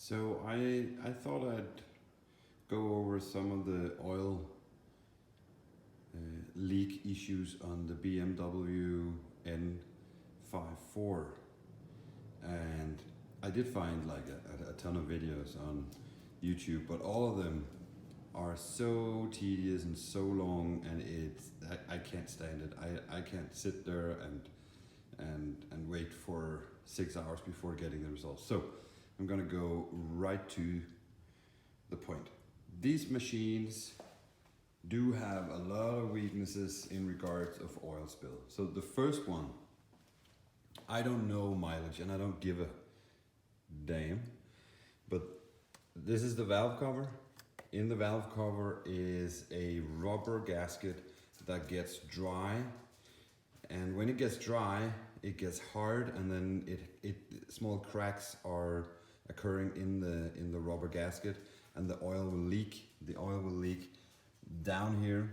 So I thought I'd go over some of the oil leak issues on the BMW N54, and I did find like a ton of videos on YouTube, but all of them are so tedious and so long, and I can't stand it. I can't sit there and wait for 6 hours before getting the results. So I'm gonna go right to the point. These machines do have a lot of weaknesses in regards of oil spill. So the first one, I don't know mileage and I don't give a damn, but this is the valve cover. In the valve cover is a rubber gasket that gets dry, and when it gets dry it gets hard, and then small cracks are occurring in the rubber gasket, and the oil will leak. The oil will leak down here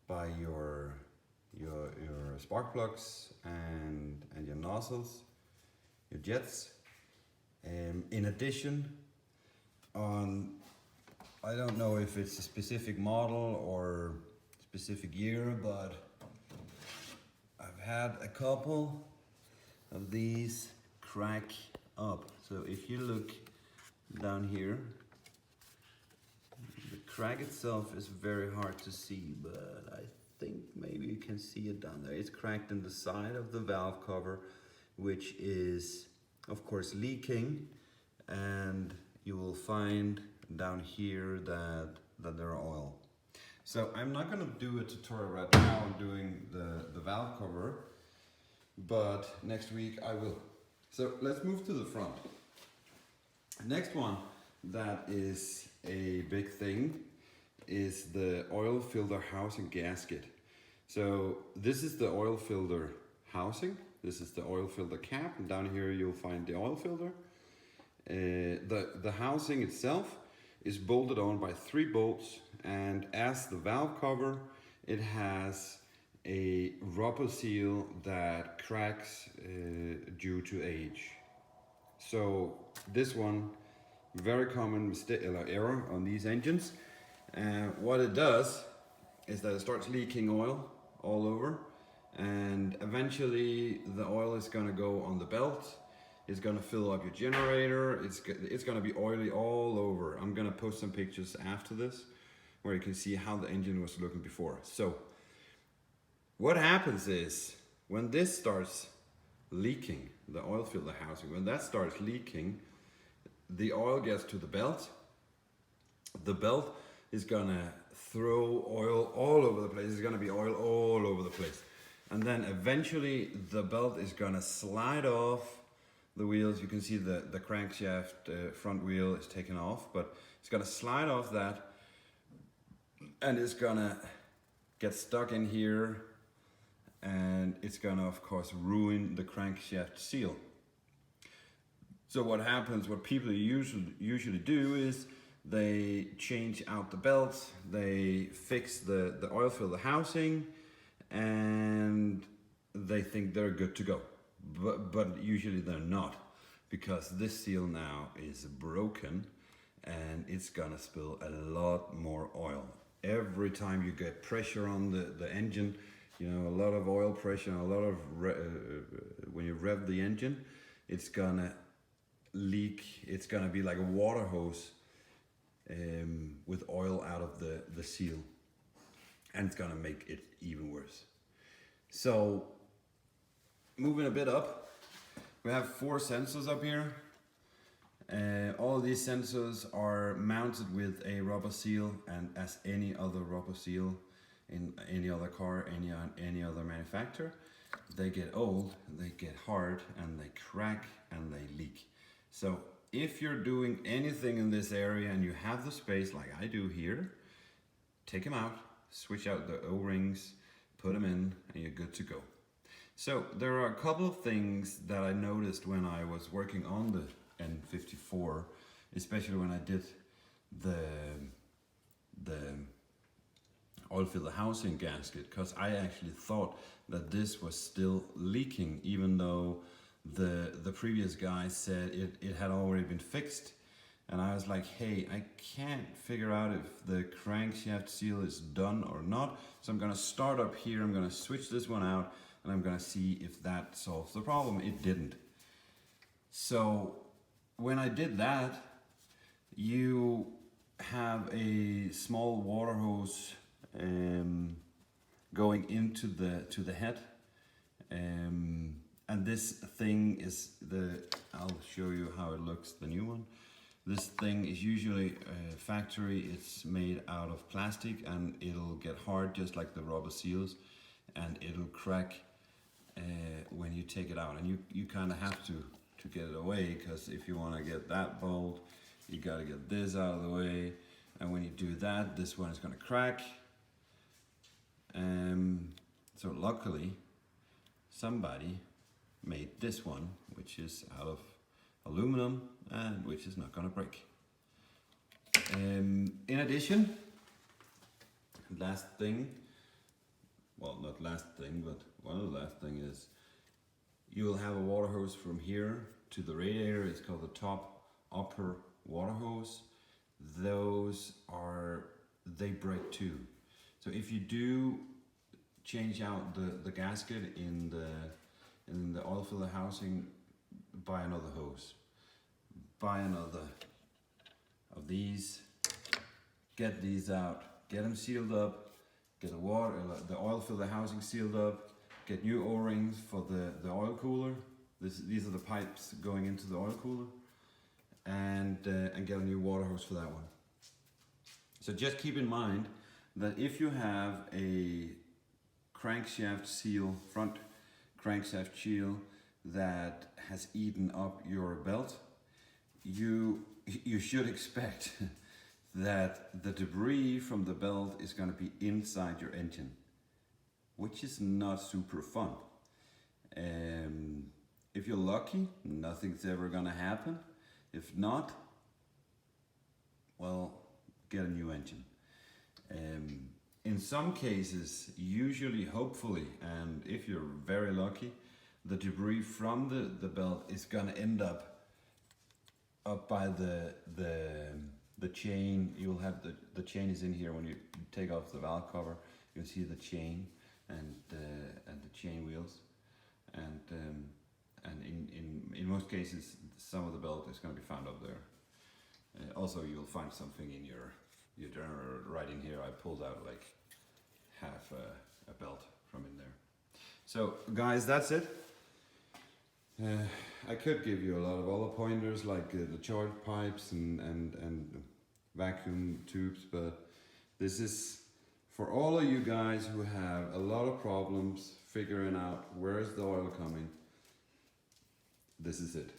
by your spark plugs and your nozzles, your jets. In addition, I don't know if it's a specific model or specific year, but I've had a couple of these crack up. So if you look down here, the crack itself is very hard to see, but I think maybe you can see it down there. It's cracked in the side of the valve cover, which is of course leaking, and you will find down here that there are oil. So I'm not going to do a tutorial right now on doing the valve cover, but next week I will. So let's move to the front. Next one that is a big thing is the oil filter housing gasket. So this is the oil filter housing. This is the oil filter cap, and down here you'll find the oil filter. The housing itself is bolted on by 3 bolts, and as the valve cover, it has a rubber seal that cracks due to age. So this one, very common mistake error on these engines. What it does is that it starts leaking oil all over, and eventually the oil is going to go on the belt. It's going to fill up your generator. It's going to be oily all over. I'm going to post some pictures after this where you can see how the engine was looking before. So what happens is when this starts leaking, the oil filter housing, when that starts leaking, the oil gets to the belt. The belt is going to throw oil all over the place. There's going to be oil all over the place. And then eventually the belt is going to slide off the wheels. You can see the crankshaft front wheel is taken off, but it's going to slide off that, and it's going to get stuck in here, and it's going to of course ruin the crankshaft seal. So what happens, what people usually do is they change out the belts, they fix the oil filter housing, and they think they're good to go. But usually they're not, because this seal now is broken and it's gonna spill a lot more oil. Every time you get pressure on the engine, you know, a lot of oil pressure, a lot of when you rev the engine, it's gonna leak. It's gonna be like a water hose with oil out of the seal, and it's gonna make it even worse. So moving a bit up, we have 4 sensors up here. All of these sensors are mounted with a rubber seal, and as any other rubber seal in any other car, any other manufacturer, they get old, they get hard, and they crack and they leak. So if you're doing anything in this area and you have the space like I do here, take them out, switch out the O-rings, put them in, and you're good to go. So there are a couple of things that I noticed when I was working on the N54, especially when I did the oil filter housing gasket, because I actually thought that this was still leaking, even though the previous guy said it had already been fixed, and I was like, hey, I can't figure out if the crankshaft seal is done or not, so I'm gonna start up here, I'm gonna switch this one out, and I'm gonna see if that solves the problem. It didn't. So when I did that, you have a small water hose going into the head, and this thing is I'll show you how it looks, the new one. This thing is usually factory, it's made out of plastic, and it'll get hard just like the rubber seals, and it'll crack when you take it out, and you kind of have to get it away, because if you want to get that bolt, you got to get this out of the way, and when you do that, this one is going to crack. So luckily somebody made this one, which is out of aluminum and which is not going to break. In addition, last thing, well, not last thing, but one of the last thing is you will have a water hose from here to the radiator. It's called the top upper water hose. They break too. So if you do change out the gasket in the oil filter housing, buy another hose. Buy another of these, get these out, get them sealed up, get the oil filter housing sealed up, get new O-rings for the oil cooler. These are the pipes going into the oil cooler, and get a new water hose for that one. So just keep in mind that if you have a crankshaft seal, front crankshaft seal that has eaten up your belt, you should expect that the debris from the belt is going to be inside your engine, which is not super fun. If you're lucky, nothing's ever going to happen. If not, well, get a new engine. In some cases, usually, hopefully, and if you're very lucky, the debris from the belt is going to end up by the chain. You'll have the chain is in here. When you take off the valve cover, you'll see the chain and the chain wheels, and in most cases, some of the belt is going to be found up there. Also, you'll find something in your generator right in here. I pulled out like half a belt from in there. So guys, that's it. I could give you a lot of other pointers like the charge pipes and vacuum tubes, but this is for all of you guys who have a lot of problems figuring out where is the oil coming. This is it.